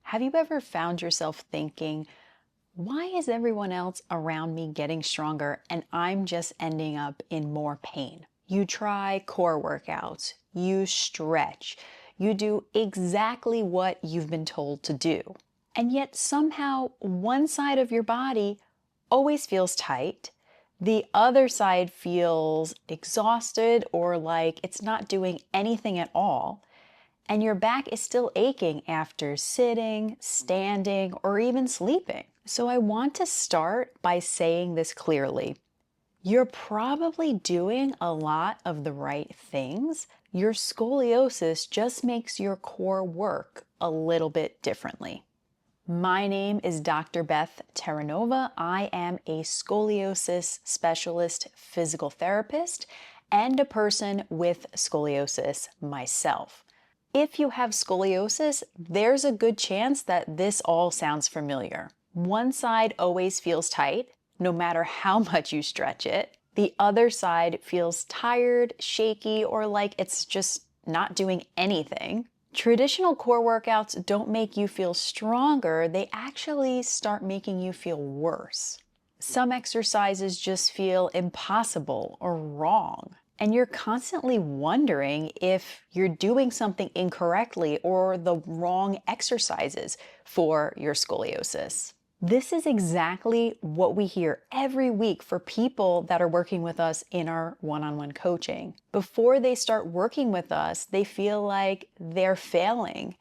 Have you ever found yourself thinking, why is everyone else around me getting stronger and I'm just ending up in more pain? You try core workouts, you stretch, you do exactly what you've been told to do. And yet somehow one side of your body always feels tight. The other side feels exhausted or like it's not doing anything at all, and your back is still aching after sitting, standing, or even sleeping. So I want to start by saying this clearly. You're probably doing a lot of the right things. Your scoliosis just makes your core work a little bit differently. My name is Dr. Beth Terranova. I am a scoliosis specialist physical therapist and a person with scoliosis myself. If you have scoliosis, there's a good chance that this all sounds familiar. One side always feels tight, no matter how much you stretch it. The other side feels tired, shaky, or like it's just not doing anything. Traditional core workouts don't make you feel stronger, they actually start making you feel worse. Some exercises just feel impossible or wrong, and you're constantly wondering if you're doing something incorrectly or the wrong exercises for your scoliosis. This is exactly what we hear every week for people that are working with us in our one-on-one coaching. Before they start working with us, they feel like they're failing.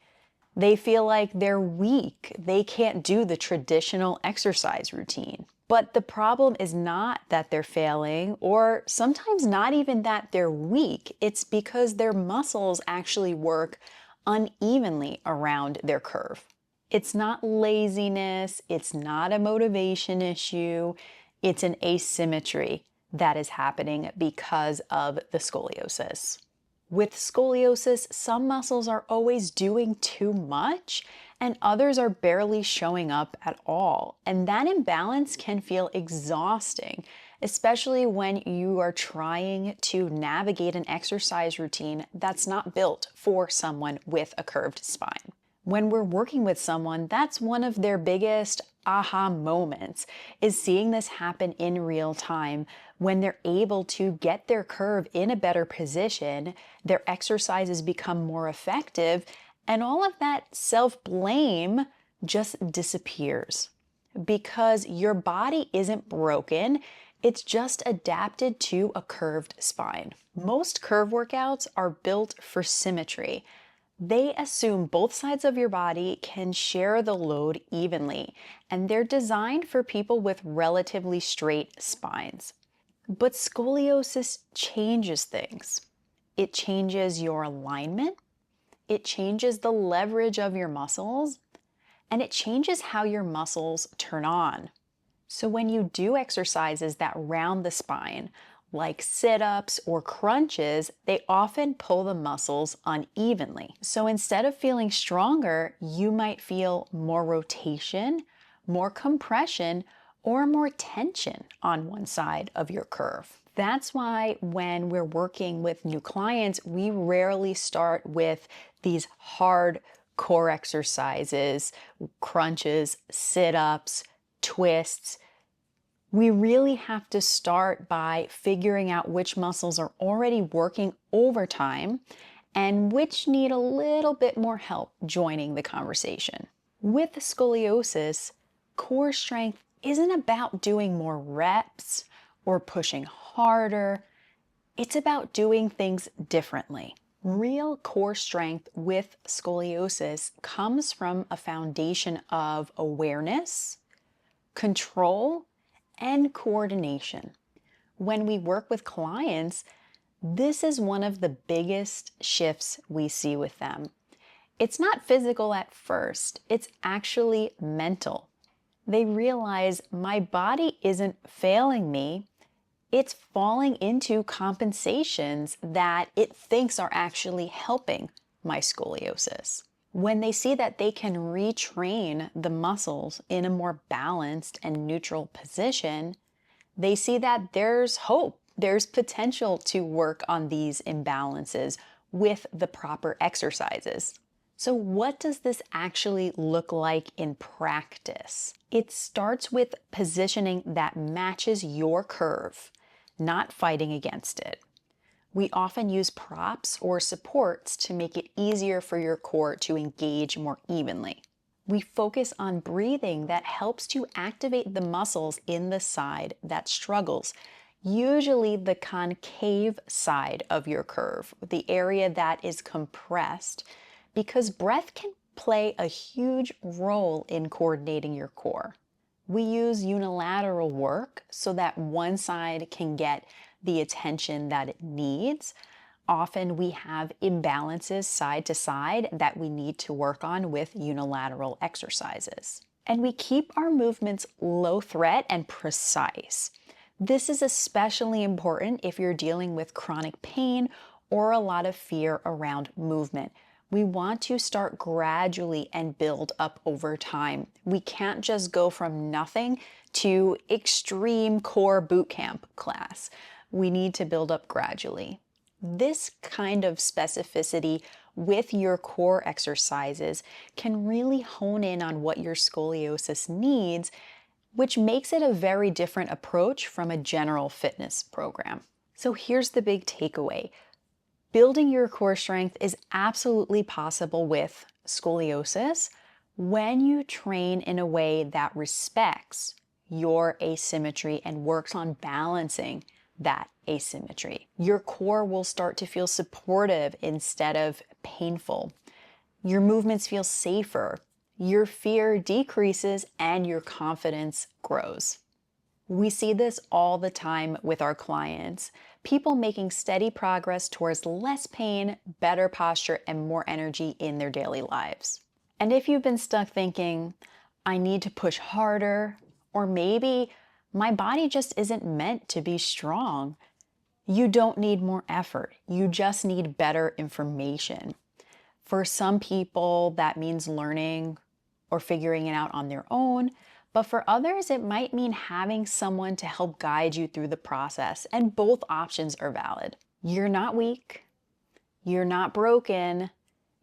They feel like they're weak. They can't do the traditional exercise routine. But the problem is not that they're failing, or sometimes not even that they're weak. It's because their muscles actually work unevenly around their curve. It's not laziness, it's not a motivation issue, it's an asymmetry that is happening because of the scoliosis. With scoliosis, some muscles are always doing too much and others are barely showing up at all. And that imbalance can feel exhausting, especially when you are trying to navigate an exercise routine that's not built for someone with a curved spine. When we're working with someone, that's one of their biggest aha moments, is seeing this happen in real time when they're able to get their curve in a better position, their exercises become more effective, and all of that self-blame just disappears because your body isn't broken. It's just adapted to a curved spine. Most curve workouts are built for symmetry. They assume both sides of your body can share the load evenly, and they're designed for people with relatively straight spines. But scoliosis changes things. It changes your alignment, it changes the leverage of your muscles, and it changes how your muscles turn on. So when you do exercises that round the spine, like sit-ups or crunches, they often pull the muscles unevenly. So instead of feeling stronger, you might feel more rotation, more compression, or more tension on one side of your curve. That's why when we're working with new clients, we rarely start with these hard core exercises, crunches, sit-ups, twists. We really have to start by figuring out which muscles are already working overtime and which need a little bit more help joining the conversation. With scoliosis, core strength isn't about doing more reps or pushing harder. It's about doing things differently. Real core strength with scoliosis comes from a foundation of awareness, control, and coordination. When we work with clients, this is one of the biggest shifts we see with them. It's not physical at first, it's actually mental. They realize my body isn't failing me, it's falling into compensations that it thinks are actually helping my scoliosis. When they see that they can retrain the muscles in a more balanced and neutral position, they see that there's hope, there's potential to work on these imbalances with the proper exercises. So what does this actually look like in practice? It starts with positioning that matches your curve, not fighting against it. We often use props or supports to make it easier for your core to engage more evenly. We focus on breathing that helps to activate the muscles in the side that struggles, usually the concave side of your curve, the area that is compressed, because breath can play a huge role in coordinating your core. We use unilateral work so that one side can get the attention that it needs. Often we have imbalances side to side that we need to work on with unilateral exercises. And we keep our movements low threat and precise. This is especially important if you're dealing with chronic pain or a lot of fear around movement. We want to start gradually and build up over time. We can't just go from nothing to extreme core boot camp class. We need to build up gradually. This kind of specificity with your core exercises can really hone in on what your scoliosis needs, which makes it a very different approach from a general fitness program. So here's the big takeaway. Building your core strength is absolutely possible with scoliosis when you train in a way that respects your asymmetry and works on balancing that asymmetry. Your core will start to feel supportive instead of painful. Your movements feel safer. Your fear decreases and your confidence grows. We see this all the time with our clients. People making steady progress towards less pain, better posture, and more energy in their daily lives. And if you've been stuck thinking, I need to push harder, or maybe my body just isn't meant to be strong, you don't need more effort. You just need better information. For some people, that means learning or figuring it out on their own. But for others, it might mean having someone to help guide you through the process, and both options are valid. You're not weak. You're not broken.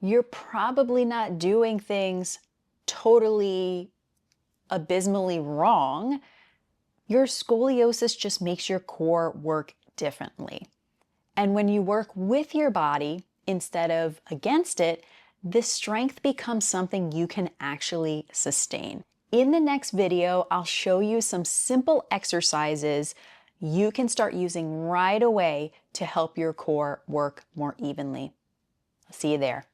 You're probably not doing things totally abysmally wrong. Your scoliosis just makes your core work differently. And when you work with your body instead of against it, this strength becomes something you can actually sustain. In the next video, I'll show you some simple exercises you can start using right away to help your core work more evenly. I'll see you there.